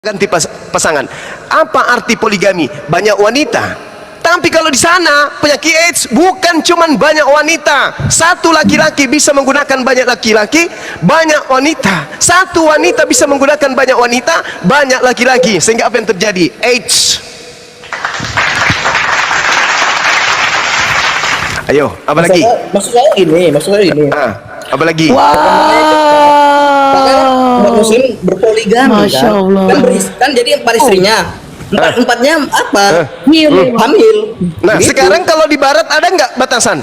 ganti pasangan. Apa arti poligami? Banyak wanita. Tapi kalau di sana penyakit AIDS bukan cuman banyak wanita. Satu laki-laki bisa menggunakan banyak laki-laki, banyak wanita. Satu wanita bisa menggunakan banyak wanita, banyak laki-laki. Sehingga apa yang terjadi? AIDS. Ayo, apa lagi? Maksud saya ini. Apa lagi? Umat muslim berpoligami. Masya kan? Allah. Kan jadi empat istrinya. Empatnya apa? Hamil. Nah, Gitu. sekarang kalau di barat ada nggak batasan?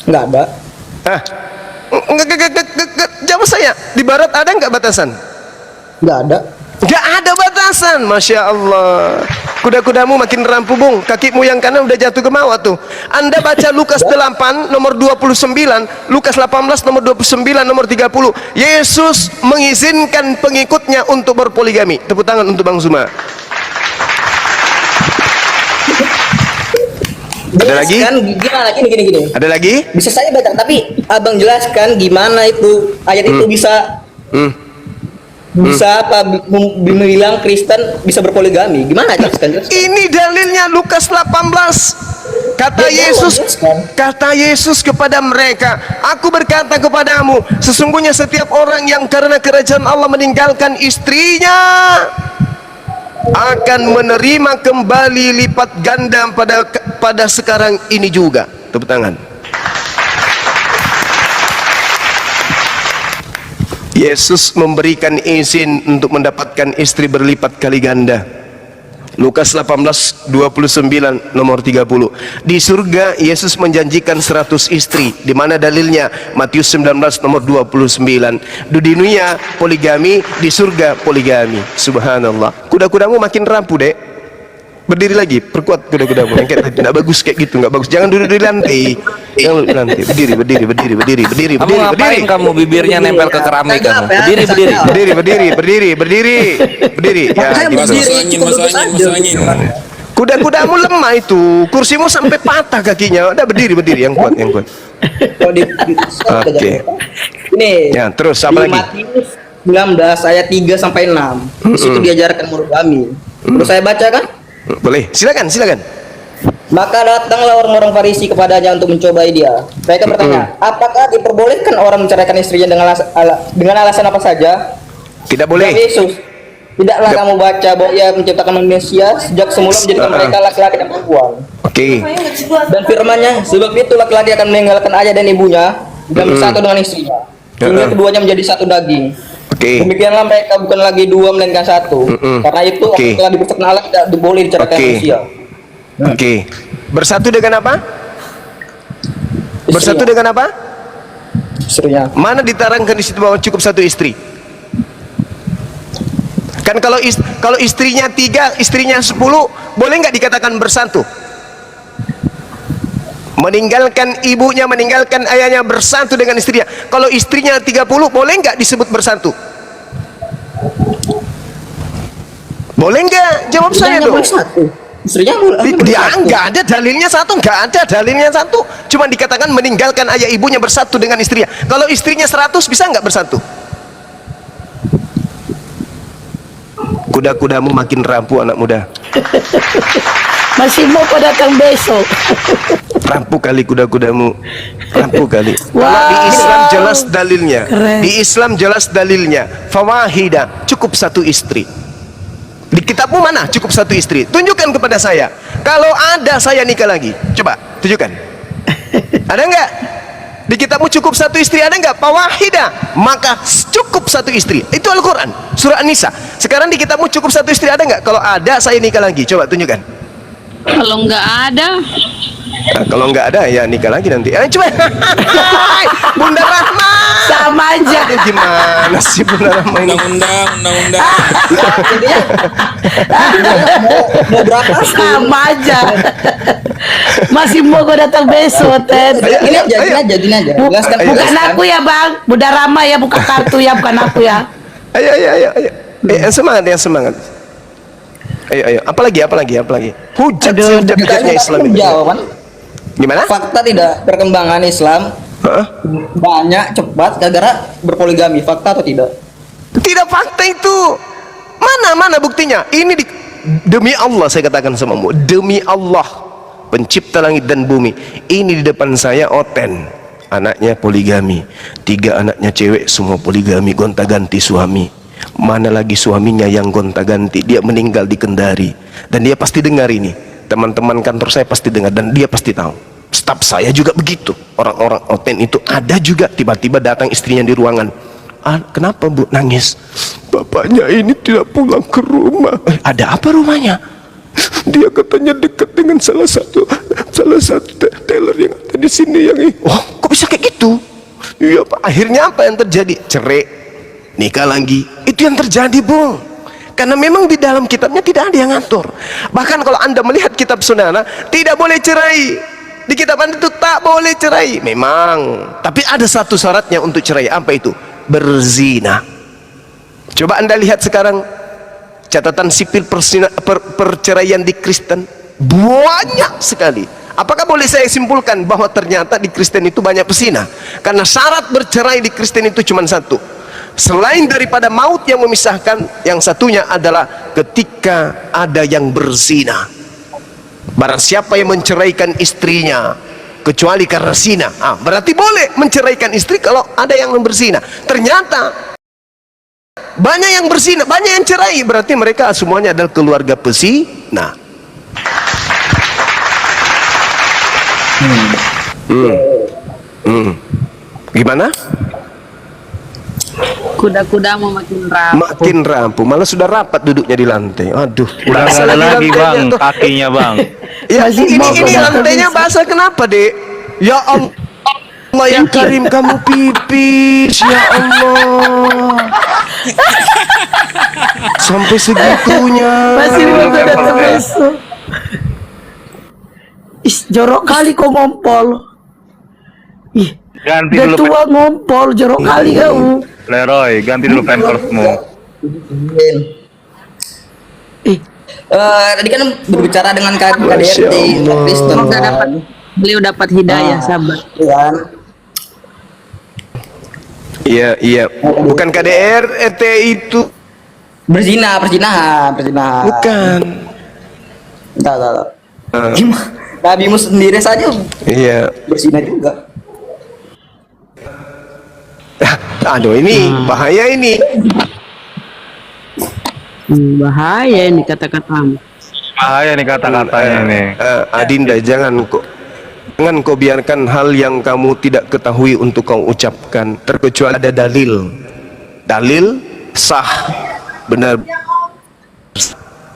Nggak ada. Jawab saya, di barat ada nggak batasan? Nggak ada. Nggak ada batasan. Masya Allah. Kuda-kudamu makin rampu, Bung. Kakimu yang kanan udah jatuh ke bawah tuh. Anda baca Lukas 8 nomor 29, Lukas 18 nomor 29 nomor 30. Yesus mengizinkan pengikutnya untuk berpoligami. Tepuk tangan untuk Bang Zuma. Ada lagi? Gimana? Gini. Ada lagi? Bisa saya baca, tapi abang jelaskan gimana itu ayat itu bisa apa bilang Kristen bisa berpoligami? Gimana jelaskan? Ini dalilnya Lukas 18. Kata Yesus kepada mereka, aku berkata kepadamu, sesungguhnya setiap orang yang karena kerajaan Allah meninggalkan istrinya akan menerima kembali lipat ganda pada sekarang ini juga. Tepuk tangan. Yesus memberikan izin untuk mendapatkan istri berlipat kali ganda. Lukas 18 29 nomor 30. Di surga Yesus menjanjikan 100 istri. Di mana dalilnya? Matius 19 nomor 29. Di dunia poligami, di surga poligami. Subhanallah. Kuda-kudamu makin rampu, Dek. Berdiri lagi, perkuat kuda-kudamu. Yang kayak tadi, nggak bagus kayak gitu, nggak bagus. Jangan duduk di lantai. Jangan duduk di lantai. Berdiri. Kamu ngapain kamu bibirnya nempel ke keramik kamu? Berdiri. Ya, gitu. Masuk angin. Kuda-kudamu lemah itu, kursimu sampai patah kakinya. Udah berdiri yang kuat. Oke. Ini. Ya, terus apa lagi? Matius 19 ayat 3 sampai 6. Di situ diajarkan monogami. Terus saya baca kan? Boleh, silakan. Maka datanglah orang-orang Farisi kepadanya untuk mencobai dia. Mereka bertanya, apakah diperbolehkan orang menceraikan istrinya dengan alasan apa saja? Tidak boleh. Jawab Yesus, tidaklah kamu baca bahwa ia menciptakan manusia sejak semula menjadikan mereka laki-laki dan perempuan. Oke. Dan firman-Nya, sebab itu laki-laki akan meninggalkan ayah dan ibunya dan bersatu dengan istrinya, sehingga keduanya menjadi satu daging. Oke. Demikianlah mereka bukan lagi dua melainkan satu. Karena itu telah dipersatukan Allah tidak boleh diceraikan manusia. Oke. Bersatu dengan apa? Bersatu dengan apa? Istrinya. Mana diterangkan di situ bahwa cukup satu istri? Kan kalau istrinya 3, istrinya 10, boleh nggak dikatakan bersatu? Meninggalkan ibunya, meninggalkan ayahnya, bersatu dengan istrinya. Kalau istrinya 30, boleh nggak disebut bersatu? Boleh nggak? Jawab saya dong. Istrinya Dia nggak ada dalilnya satu, nggak ada dalilnya satu. Cuma dikatakan meninggalkan ayah ibunya bersatu dengan istrinya. Kalau istrinya 100, bisa nggak bersatu? Kuda-kudamu makin rampu, anak muda. Masih mau kau datang besok. Rampu kali kuda-kudamu, rampu kali. Wow. Kalau di Islam jelas dalilnya. Keren. Di Islam jelas dalilnya. Fawahida, cukup satu istri. Di kitabmu mana cukup satu istri? Tunjukkan kepada saya. Kalau ada, saya nikah lagi. Coba tunjukkan. Ada nggak? Di kitabmu cukup satu istri, ada nggak? Fawahida, maka cukup satu istri. Itu Al-Quran, surah An-Nisa. Sekarang di kitabmu cukup satu istri, ada nggak? Kalau ada, saya nikah lagi. Coba tunjukkan. Kalau nggak ada, Nah, kalau nggak ada, ya nikah lagi nanti. Coba. Bunda Rahma. Sama aja. Aduh, gimana sih Bunda Rahma ini? Undang-undang. mau berapa? Sama aja. Masih mau kau datang besok, Ted. Gini aja. Jelaskan. Bukan aku ya, Bang. Bunda Rama ya, buka kartu ya, bukan aku ya. Ayo. Yang semangat. Ayo. Apalagi? Hujat sehujat-hujatnya Islam ini. Jawaban. Gimana? Fakta tidak perkembangan Islam banyak cepat gara-gara berpoligami. Fakta atau tidak? Tidak fakta itu. Mana buktinya? Ini demi Allah saya katakan samamu, demi Allah pencipta langit dan bumi, ini di depan saya Oten, anaknya poligami, 3 anaknya cewek semua poligami, gonta-ganti suami. Mana lagi suaminya yang gonta-ganti, dia meninggal di Kendari, dan dia pasti dengar ini, teman-teman kantor saya pasti dengar, dan dia pasti tahu. Staf saya juga begitu, orang-orang Oten itu ada juga. Tiba-tiba datang istrinya di ruangan, kenapa Bu nangis? Bapaknya ini tidak pulang ke rumah. Ada apa rumahnya? Dia katanya dekat dengan salah satu tailor yang ada di sini yang ini. Oh, kok bisa kayak gitu? Iya Pak. Akhirnya apa yang terjadi? Cerai, nikah lagi. Itu yang terjadi, Bung. Karena memang di dalam kitabnya tidak ada yang ngatur. Bahkan kalau Anda melihat kitab saudara, tidak boleh cerai. Di kitab Anda itu tak boleh cerai. Memang. Tapi ada satu syaratnya untuk cerai. Apa itu? Berzina. Coba Anda lihat sekarang catatan sipil perceraian di Kristen banyak sekali. Apakah boleh saya simpulkan bahwa ternyata di Kristen itu banyak pesina? Karena syarat bercerai di Kristen itu cuma satu. Selain daripada maut yang memisahkan, yang satunya adalah ketika ada yang berzina. Barang siapa yang menceraikan istrinya kecuali karena zina, berarti boleh menceraikan istri kalau ada yang berzina. Ternyata banyak yang berzina, banyak yang cerai, berarti mereka semuanya adalah keluarga pesina. Gimana? Kuda-kuda mau makin rapuh. Makin rapuh, malah sudah rapat duduknya di lantai. Aduh, Udah nggak ada lagi bang, lantainya tuh. kakinya bang. Ya, Masih ini mau kok lantainya bisa. basah kenapa, Dek? Ya Allah, yang Karim kamu pipis, ya Allah. Sampai segitunya. Masih mau datang besok. Jorok kali kok ngompol. Ih, Ganti udah dulu tua ngompol, jorok kali kau. Leroy, ganti dulu pampersmu. Ih, Tadi kan berbicara dengan KDRT Masya Allah. Kristen. Semoga beliau dapat hidayah, sabar. Kan? Iya. Bukan KDRT itu. Perzinahan. Bukan. Enggak. Nabimu sendiri saja Iya. berzina juga. Aduh, ini bahaya ini. Bahaya ini kata-katamu. Bahaya nih kata-katanya nih. Adinda, jangan kau biarkan hal yang kamu tidak ketahui untuk kau ucapkan, terkecuali ada dalil sah benar.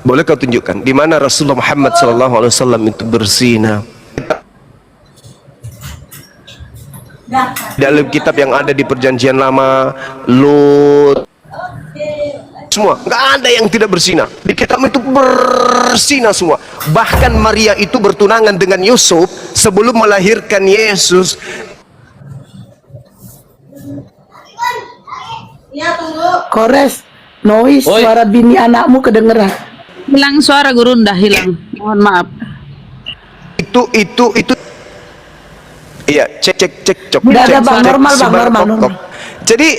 Boleh kau tunjukkan di mana Rasulullah Muhammad SAW itu berzina? Dalam kitab yang ada di Perjanjian Lama, Lut, semua nggak ada yang tidak berzina. Di kitab itu berzina semua. Bahkan Maria itu bertunangan dengan Yusuf sebelum melahirkan Yesus. Kores, noise suara bini anakmu kedengeran. Hilang suara Gurunda, hilang. Mohon maaf. Itu iya, cek Udah ada, cek, Bang, cek, normal, Bang, sebar normal. kok. Jadi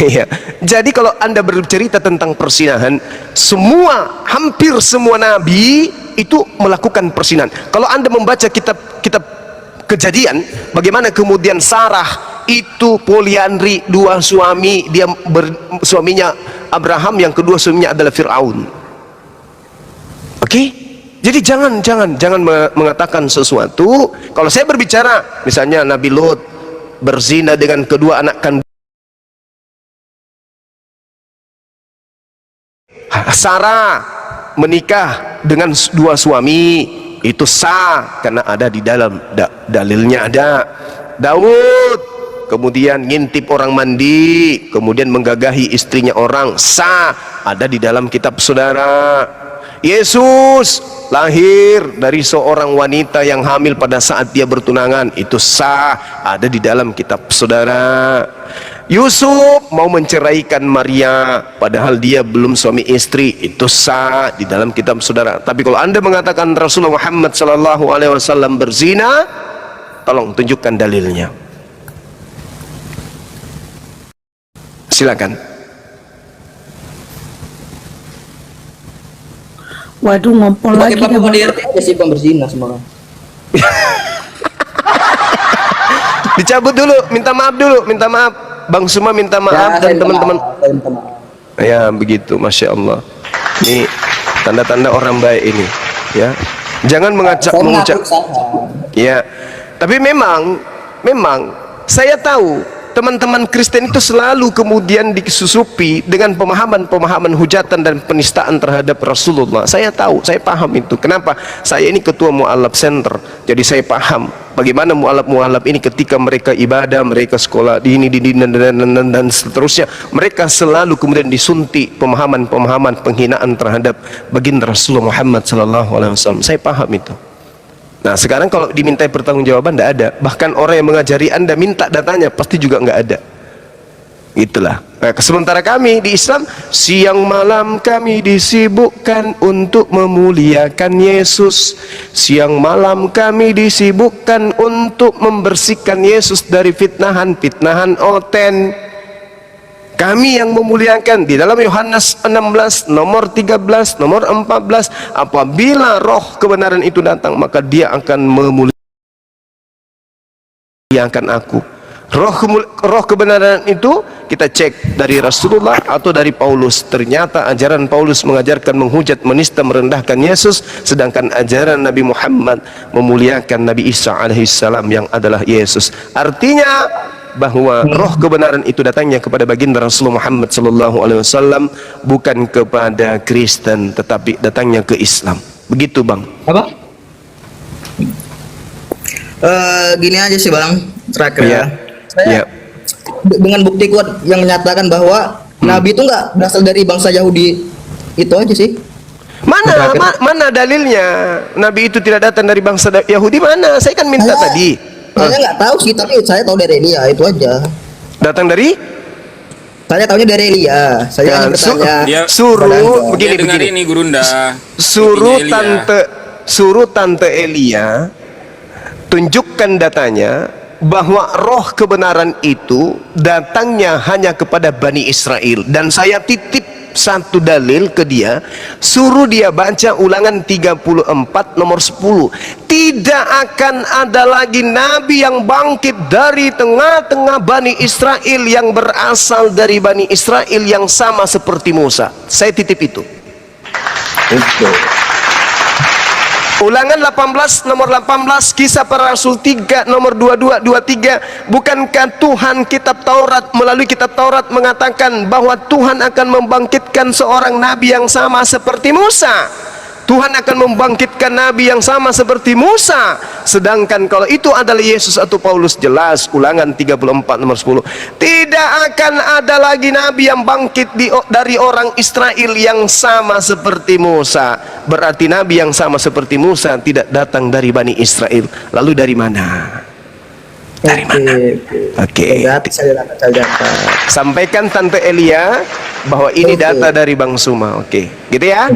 iya, jadi kalau Anda bercerita tentang persinahan, hampir semua nabi itu melakukan persinahan. Kalau Anda membaca kitab Kejadian, bagaimana kemudian Sarah itu poliandri, 2 suami, suaminya Abraham, yang kedua suaminya adalah Fir'aun. Oke? Jadi jangan mengatakan sesuatu. Kalau saya berbicara, misalnya Nabi Lut berzina dengan kedua anak kandung Sarah, menikah dengan 2 suami, itu sah karena ada di dalam dalilnya ada. Daud kemudian ngintip orang mandi, kemudian menggagahi istrinya orang, sah, ada di dalam kitab saudara. Yesus lahir dari seorang wanita yang hamil pada saat dia bertunangan, itu sah, ada di dalam kitab saudara. Yusuf mau menceraikan Maria padahal dia belum suami istri, itu sah di dalam kitab saudara. Tapi kalau Anda mengatakan Rasulullah Muhammad SAW berzina, tolong tunjukkan dalilnya. Silakan. Waduh, ngompol Pakai lagi papa dah, Bang. DRT aja sih Bang berzina semua. Dicabut dulu, minta maaf. Bang Suma minta maaf dan saya minta teman-teman. maaf, saya minta maaf. Ya begitu, masya Allah. Ini tanda-tanda orang baik ini, ya. Jangan mengacak Saya mengucap. mengaku salah. Ya, tapi memang saya tahu teman-teman Kristen itu selalu kemudian disusupi dengan pemahaman-pemahaman hujatan dan penistaan terhadap Rasulullah. Saya tahu, saya paham itu. Kenapa? Saya ini ketua Mu'alaf Center, jadi saya paham bagaimana mu'alaf ini ketika mereka ibadah, mereka sekolah di ini dan seterusnya, mereka selalu kemudian disuntik pemahaman-pemahaman penghinaan terhadap baginda Rasulullah Muhammad SAW. Saya paham itu. Nah sekarang kalau dimintai pertanggungjawaban tidak ada. Bahkan orang yang mengajari Anda minta datanya pasti juga nggak ada. Itulah. Nah, sementara kami di Islam siang malam kami disibukkan untuk memuliakan Yesus. Siang malam kami disibukkan untuk membersihkan Yesus dari fitnahan oten. Kami yang memuliakan di dalam Yohanes 16 nomor 13 nomor 14, apabila roh kebenaran itu datang maka dia akan memuliakan aku. Roh kebenaran itu kita cek dari Rasulullah atau dari Paulus. Ternyata ajaran Paulus mengajarkan menghujat, menista, merendahkan Yesus, sedangkan ajaran Nabi Muhammad memuliakan Nabi Isa alaihissalam yang adalah Yesus. Artinya bahwa roh kebenaran itu datangnya kepada baginda Rasulullah Muhammad SAW, bukan kepada Kristen, tetapi datangnya ke Islam. Begitu Bang. Apa? Gini aja sih Bang, terakhir Ya. Saya Ya. dengan bukti kuat yang menyatakan bahwa Nabi itu nggak berasal dari bangsa Yahudi, itu aja sih. Mana dalilnya Nabi itu tidak datang dari bangsa Yahudi? Mana? Saya kan minta tadi. Saya nggak tahu sih, tapi saya tahu dari Elia, itu aja. Datang dari? Saya tahunya dari Elia. Saya Ya, hanya bertanya. suruh Dia dengar begini. ini Gurunda. Suruh Ibunya Elia. tante Elia tunjukkan datanya bahwa roh kebenaran itu datangnya hanya kepada Bani Israel, dan saya titip satu dalil ke dia, suruh dia baca Ulangan 34 nomor 10. Tidak akan ada lagi nabi yang bangkit dari tengah-tengah Bani Israel yang berasal dari Bani Israel yang sama seperti Musa. Saya titip itu. Ulangan 18 nomor 18, Kisah Para Rasul 3 nomor 22 23. Bukankah Tuhan kitab Taurat melalui kitab Taurat mengatakan bahwa Tuhan akan membangkitkan seorang nabi yang sama seperti Musa? Tuhan akan membangkitkan nabi yang sama seperti Musa. Sedangkan kalau itu adalah Yesus atau Paulus, jelas Ulangan 34 nomor 10. Tidak akan ada lagi nabi yang bangkit dari orang Israel yang sama seperti Musa. Berarti nabi yang sama seperti Musa tidak datang dari Bani Israel. Lalu dari mana? Dari mana? Oke. Sampaikan Tante Elia bahwa ini data dari Bang Suma. Oke. Gitu ya?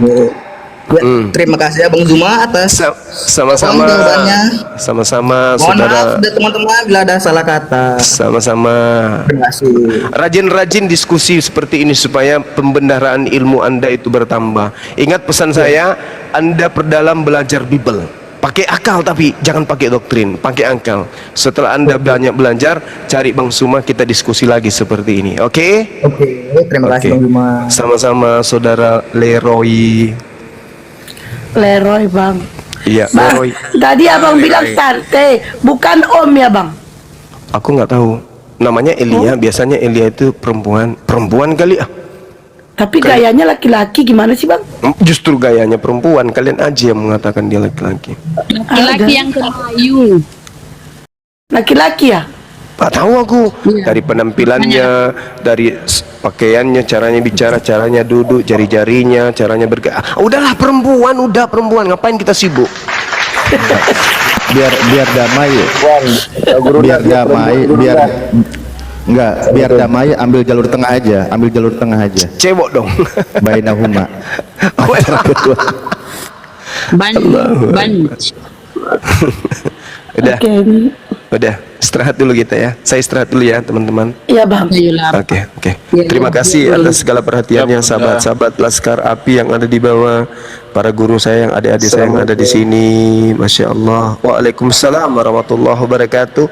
Ya, terima kasih ya Bang Zuma atas Sama-sama. jawabannya. Sama-sama Mohon maaf saudara. teman-teman bila ada salah kata. Sama-sama. Terima kasih. Rajin-rajin diskusi seperti ini supaya pembendaharaan ilmu Anda itu bertambah. Ingat pesan saya, Anda perdalam belajar Bible. Pakai akal, tapi jangan pakai doktrin, pakai akal. Setelah Anda banyak belajar, cari Bang Suma, kita diskusi lagi seperti ini. Oke? Oke, terima kasih Oke. Bang Zuma. Sama-sama saudara Leroy. Leroy, Bang. Iya, Bang, Leroy. tadi abang bilang tante, bukan om ya bang? Aku nggak tahu. Namanya Elia, biasanya Elia itu perempuan kali ah. Tapi gayanya laki-laki gimana sih bang? Justru gayanya perempuan, kalian aja yang mengatakan dia laki-laki. Laki-laki yang kemayu. Laki-laki ya? Tak tahu aku Iya. dari penampilannya, dari pakaiannya, caranya bicara, caranya duduk, jari-jarinya, caranya bergerak. Udahlah perempuan, ngapain kita sibuk? biar damai biar damai, ambil jalur tengah aja Cewek dong. bainahuma. Ban. Udah. Oke. Udah, istirahat dulu kita ya. Saya istirahat dulu ya, teman-teman. Iya bang. Ayolah. Oke. Ya, Terima ya, kasih ya, atas segala perhatiannya sahabat-sahabat Laskar Api yang ada di bawah, para guru saya yang adik-adik saya yang ada di sini. Masya Allah. Waalaikumsalam warahmatullahi wabarakatuh.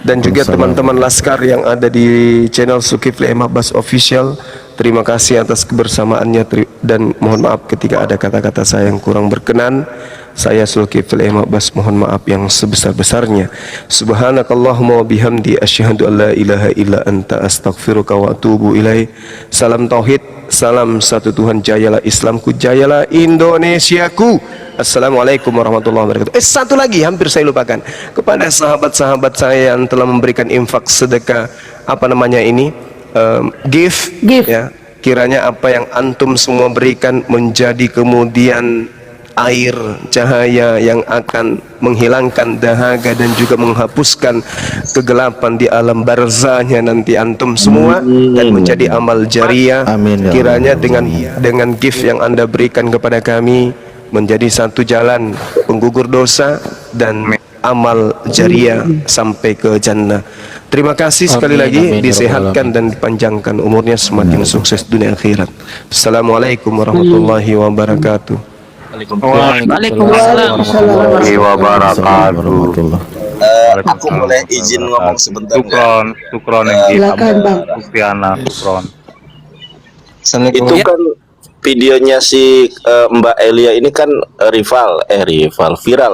Dan juga teman-teman Laskar yang ada di channel Zulkifli M. Abbas Official. Terima kasih atas kebersamaannya dan mohon maaf ketika ada kata-kata saya yang kurang berkenan. Saya Zulkifli M. Abbas mohon maaf yang sebesar-besarnya. Subhanakallahumma wa bihamdi asyhadu an la ilaha illa anta astaghfiruka wa atubu ilaih. Salam tauhid, salam satu Tuhan, jayalah Islamku, jayalah Indonesiaku. Assalamualaikum warahmatullahi wabarakatuh. Satu lagi hampir saya lupakan. Kepada sahabat-sahabat saya yang telah memberikan infak sedekah gift. Ya, kiranya apa yang antum semua berikan menjadi kemudian air cahaya yang akan menghilangkan dahaga dan juga menghapuskan kegelapan di alam barzahnya nanti antum semua, dan menjadi amal jariah. Amin, ya Kiranya Allah. dengan gift yang anda berikan kepada kami menjadi satu jalan penggugur dosa dan amal jariah sampai ke jannah. Terima kasih sekali lagi, disehatkan dan dipanjangkan umurnya, semakin sukses dunia akhirat. Assalamualaikum warahmatullahi wabarakatuh. Waalaikumsalam. warahmatullahi wabarakatuh. Aku boleh izin ngomong sebentar nggak? Sukron Silakan bang. Sufiana, sukron. Itu kan videonya si Mbak Elia ini kan viral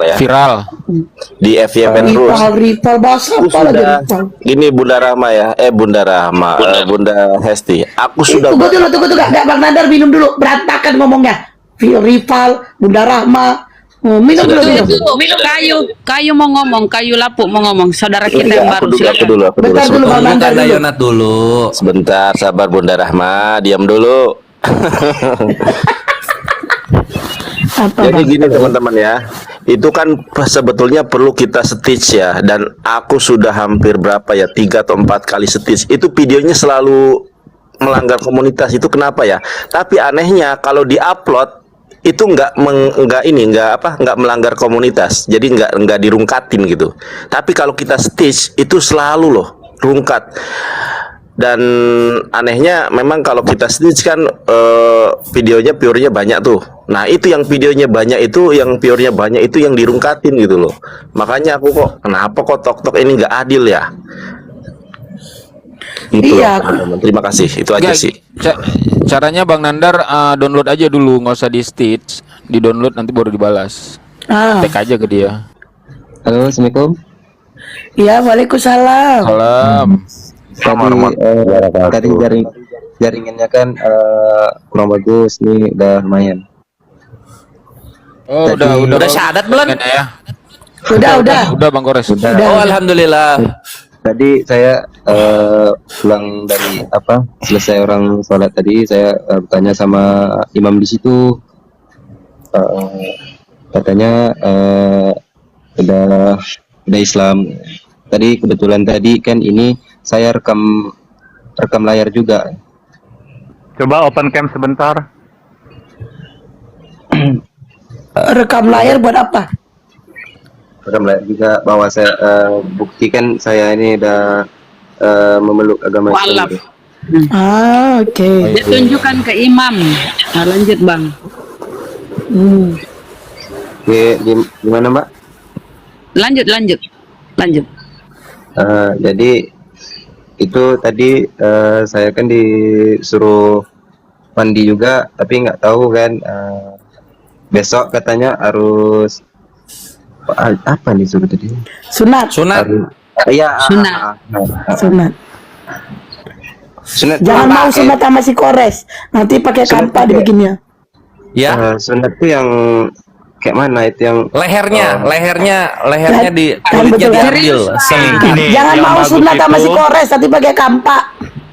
ya Viral. di FYP terus. Rival bahasa Aku apa lagi sudah rival? gini Bunda Rahma ya, Bunda Hesti. Aku sudah Tunggu, nggak Bang Nadar minum dulu, berantakan ngomongnya. Rival, Bunda Rahma, minum dulu. Kayu mau ngomong, kayu lapuk mau ngomong. Saudara kita yang baru, silakan. Bentar dulu Bang Nadar dulu. Yonat dulu. Sebentar, sabar Bunda Rahma, diam dulu. Apa Jadi bang? gini teman-teman ya, itu kan sebetulnya perlu kita stitch ya, dan aku sudah hampir 3 atau 4 kali stitch. Itu videonya selalu melanggar komunitas, itu kenapa ya? Tapi anehnya kalau diupload itu nggak melanggar komunitas, jadi nggak dirungkatin gitu. Tapi kalau kita stitch itu selalu loh rungkat. Dan anehnya memang kalau kita stitch kan videonya pure-nya banyak tuh. Nah itu yang videonya banyak itu, yang pure-nya banyak itu yang dirungkatin gitu loh. Makanya aku kenapa tok ini nggak adil ya? Itu Iya. loh, terima kasih, itu aja sih. Caranya Bang Nandar download aja dulu, nggak usah di stitch, di download nanti baru dibalas. Tag aja ke dia. Halo, Assalamualaikum. Iya, waalaikumsalam. Salam. Tadi jaringannya kan kurang bagus, nih udah lumayan. Oh, udah syahadat belum? Ya. Udah Bang Kores. Udah. Alhamdulillah. Tadi saya pulang dari selesai orang sholat tadi, saya bertanya sama imam di situ, katanya udah Islam. Tadi kebetulan tadi kan ini saya rekam layar juga. Coba open cam sebentar. Rekam layar buat apa? Rekam layar juga bahwa saya buktikan saya ini udah memeluk agama Islam. Walaf. Oke. Dia tunjukkan ke imam. Nah, lanjut bang. Gimana Mbak? Lanjut. Jadi itu tadi saya kan disuruh mandi juga, tapi nggak tahu kan besok katanya harus apa nih suruh tadi? Sunat. Iya. Sunat. Jangan mau sunat sama si Kores. Nanti pakai kampa dibikinnya. Ya. Sunat tuh yang kayak mana itu yang lehernya di kulitnya diambil. Jangan mau sunat sama si Kores, nanti pakai kampa.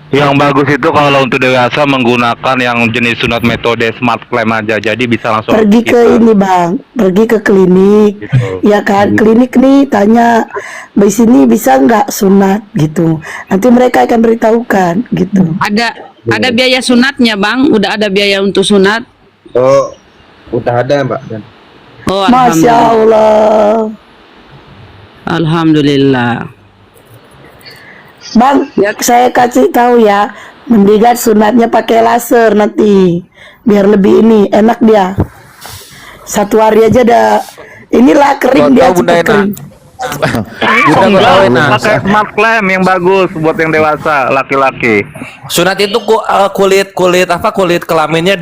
Yang bagus itu kalau untuk dewasa menggunakan yang jenis sunat metode smart clamp aja, jadi bisa langsung Pergi ke ini bang, pergi ke klinik, ya kan, klinik nih tanya, di sini bisa nggak sunat gitu, nanti mereka akan beritahukan gitu. Ada biaya sunatnya bang, udah ada biaya untuk sunat. Oh, udah ada Mbak. Oh, Masya Allah. Alhamdulillah. Bang, saya kasih tahu ya, mendingan sunatnya pakai laser nanti, biar lebih ini enak dia. 1 hari aja dah, inilah kering dia Tahu Bunda cepet Ena. kering. Bunda nggak tahu Ena. Pakai smart clamp yang bagus buat yang dewasa laki-laki. Sunat itu kulit kelaminnya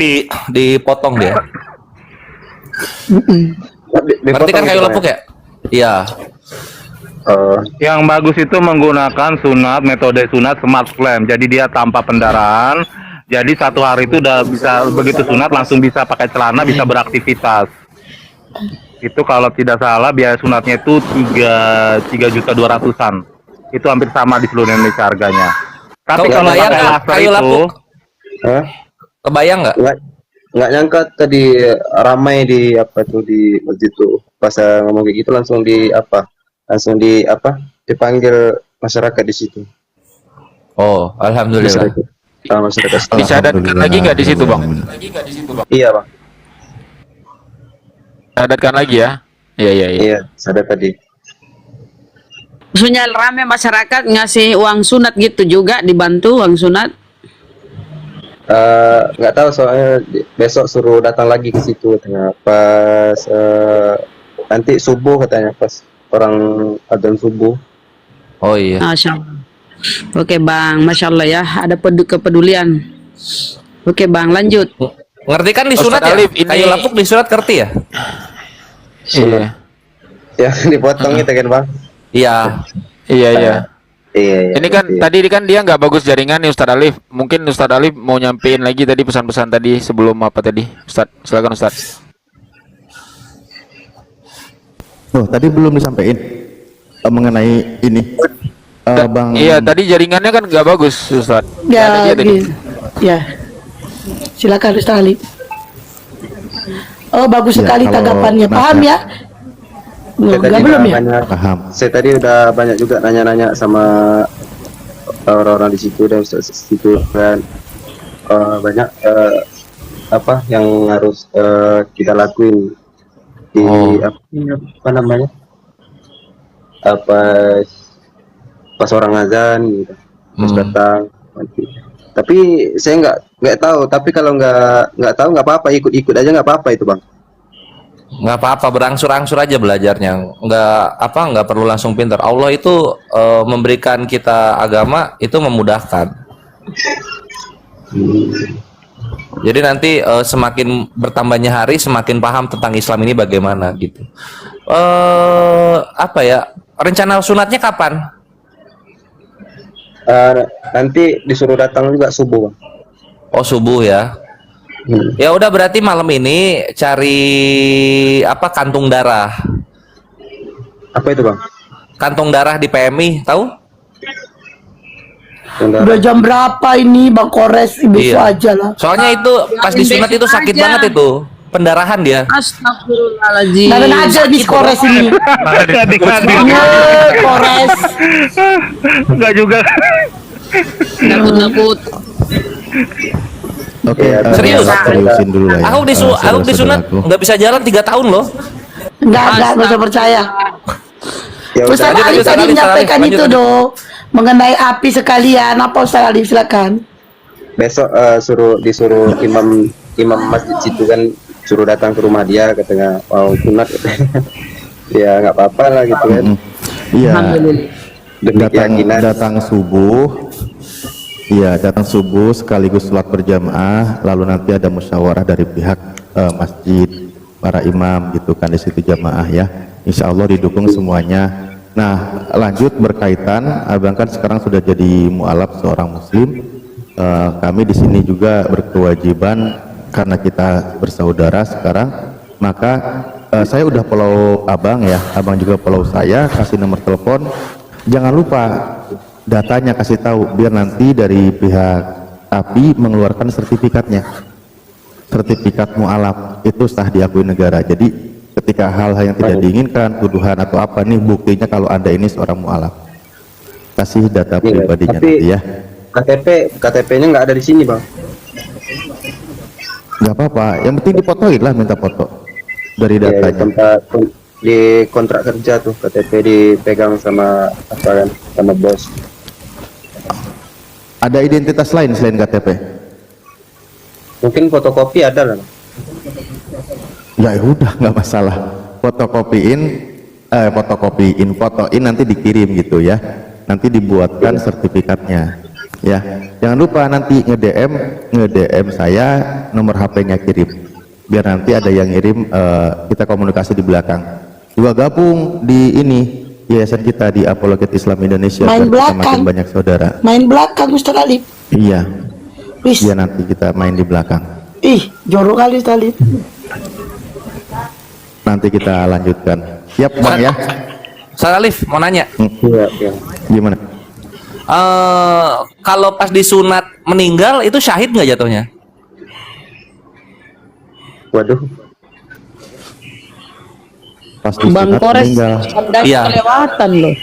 dipotong dia. Berarti kan kayu lepuk ya? Iya. Yang bagus itu menggunakan metode sunat smart clamp. Jadi dia tanpa pendarahan. Jadi 1 hari itu udah bisa begitu sunat langsung bisa pakai celana, bisa beraktivitas. Itu kalau tidak salah biaya sunatnya itu 3.200.000-an. Itu hampir sama di seluruh Indonesia harganya. Tapi kalau kebayang pakai nggak laser kayu itu, lapuk? Kebayang nggak? Nggak nyangka tadi ramai di masjid tuh pas ngomong kayak gitu langsung dipanggil masyarakat di situ. Oh, alhamdulillah. Masyarakat. Disadatkan lagi nggak di situ bang? Iya bang. Sadatkan lagi ya? Iya. Iya sadar tadi. Maksudnya rame masyarakat ngasih uang sunat gitu juga, dibantu uang sunat. Nggak tahu soalnya besok suruh datang lagi ke situ katanya pas nanti subuh katanya pas orang adzan subuh. Oh iya. Masya Allah. Oke bang, Masya Allah ya, ada kepedulian. Oke bang, lanjut. Ngerti kan disunat Ustadz ya? Alif, ini- Kayu lapuk disunat ngerti ya? Iya. Ya dipotong itu kan bang. Iya. Iya. Iya. Ini kan tadi kan dia nggak bagus jaringan nih Ustadz Alif. Mungkin Ustadz Alif mau nyampein lagi tadi pesan-pesan tadi sebelum apa tadi? Ustadz, silakan Ustadz. Oh, tadi belum disampaikan mengenai ini. Bang. Iya, tadi jaringannya kan nggak bagus Ustadz. Ya, Ada dia tadi. gitu. Ya. Silakan Ustaz Ali. Oh, bagus Ya, sekali kalau tanggapannya. Paham ya? Enggak belum ya? Paham. Saya tadi udah banyak juga nanya-nanya sama orang-orang di situ dan Ustaz situ kan banyak apa yang harus kita lakuin di apa namanya pas orang azan gitu pas datang nanti. Tapi saya nggak tahu, tapi kalau nggak tahu nggak apa-apa, ikut aja nggak apa-apa itu bang. Nggak apa-apa, berangsur-angsur aja belajarnya. Nggak perlu langsung pintar. Allah itu memberikan kita agama itu memudahkan. Jadi nanti semakin bertambahnya hari semakin paham tentang Islam ini bagaimana gitu. Apa ya, rencana sunatnya kapan? Nanti disuruh datang juga subuh bang. Oh subuh ya. Ya udah berarti malam ini cari apa, kantung darah. Apa itu bang? Kantong darah di PMI, tahu? Udah jam berapa ini Bang Kores? Besok Iya. aja lah. Soalnya itu pas disunat itu sakit aja. banget itu. Pendarahan dia. Astagfirullahaladzim. Nah, aja nih Kores ini. Iya, Kores. enggak juga. Nakut-nakut. Oke, Serius? seriusin dulu lah ya. Aku disunat saudara-saudaraku. nggak bisa jalan 3 tahun loh. Enggak bisa percaya. Ya udah. Ustaz lanjut, Ali Ustaz tadi Ali, menyampaikan lanjut, itu lanjut. dong, mengenai api sekalian. Apa Ustaz Ali, silakan. Besok disuruh imam masjid situ kan suruh datang ke rumah dia katanya mau sunat katanya. Ya nggak apa-apa lah gitu kan. Iya. Demi keyakinan. Datang subuh. Iya, datang subuh sekaligus sholat berjamaah, lalu nanti ada musyawarah dari pihak masjid, para imam gitu kan di situ jamaah ya. Insya Allah didukung semuanya. Nah, lanjut berkaitan, abang kan sekarang sudah jadi mualaf seorang muslim. Kami di sini juga berkewajiban karena kita bersaudara sekarang, maka saya udah follow abang ya, abang juga follow saya, kasih nomor telepon. Jangan lupa datanya kasih tahu biar nanti dari pihak API mengeluarkan sertifikatnya, sertifikat mualaf itu sah diakui negara. Jadi ketika hal-hal yang tidak diinginkan, tuduhan atau apa nih buktinya kalau anda ini seorang mualaf, kasih data pribadinya tapi nanti ya. KTP-nya nggak ada di sini bang. Nggak apa-apa, yang penting dipotoin lah, minta foto dari Ya, datanya. di kontrak kerja tuh KTP dipegang sama apa kan, sama bos. Ada identitas lain selain KTP? Mungkin fotokopi ada lah. Ya udah nggak masalah. Fotoin nanti dikirim gitu ya. Nanti dibuatkan sertifikatnya. Ya, jangan lupa nanti nge-DM saya, nomor HP-nya kirim. Biar nanti ada yang ngirim, kita komunikasi di belakang. Juga gabung di ini yayasan kita di Apologet Islam Indonesia. Main biar kita belakang. makin banyak saudara. Main belakang Ustaz Alif. Iya. Wis. Iya nanti kita main di belakang. Ih, jorok kali Ustaz Alif. Nanti kita lanjutkan. Siap Bang ya? Ustaz Alif mau nanya. Iya, iya. Gimana? Kalau pas disunat meninggal itu syahid nggak jatuhnya? Waduh. Pas Bang disunat Kores meninggal. Iya. kelewatan loh.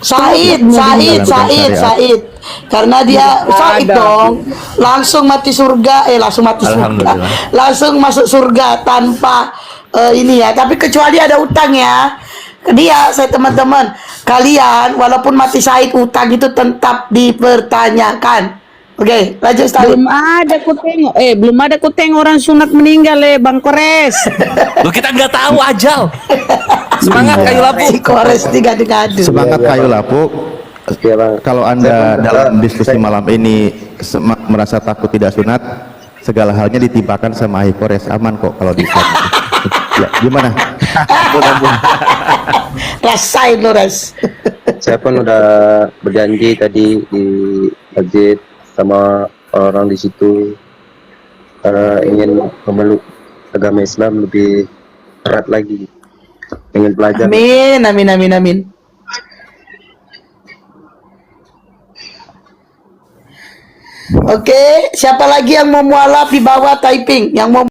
Said. Karena dia Said dong, langsung mati surga, langsung mati surga, Alhamdulillah. langsung masuk surga tanpa ini ya. Tapi kecuali ada utang ya. Dia, saya teman-teman, kalian walaupun mati syahid utang itu tetap dipertanyakan. Oke, lanjut Ustaz. Belum ada ku tengok orang sunat meninggal Bang Kores. Loh, kita nggak tahu ajal. Semangat kayu lapu. Si Kores digaduh-gaduh. Semangat kayu lapu. Oke, Bang. Kalau Anda dalam diskusi malam ini merasa takut tidak sunat, segala halnya ditimpakan sama Hai Kores, aman kok kalau di ya, gimana? Rasain lo, Res. Saya pun udah berjanji tadi di masjid sama orang di situ, ingin memeluk agama Islam lebih erat lagi, ingin belajar. Amin. Oke, siapa lagi yang mau mualaf di bawah typing? Yang mau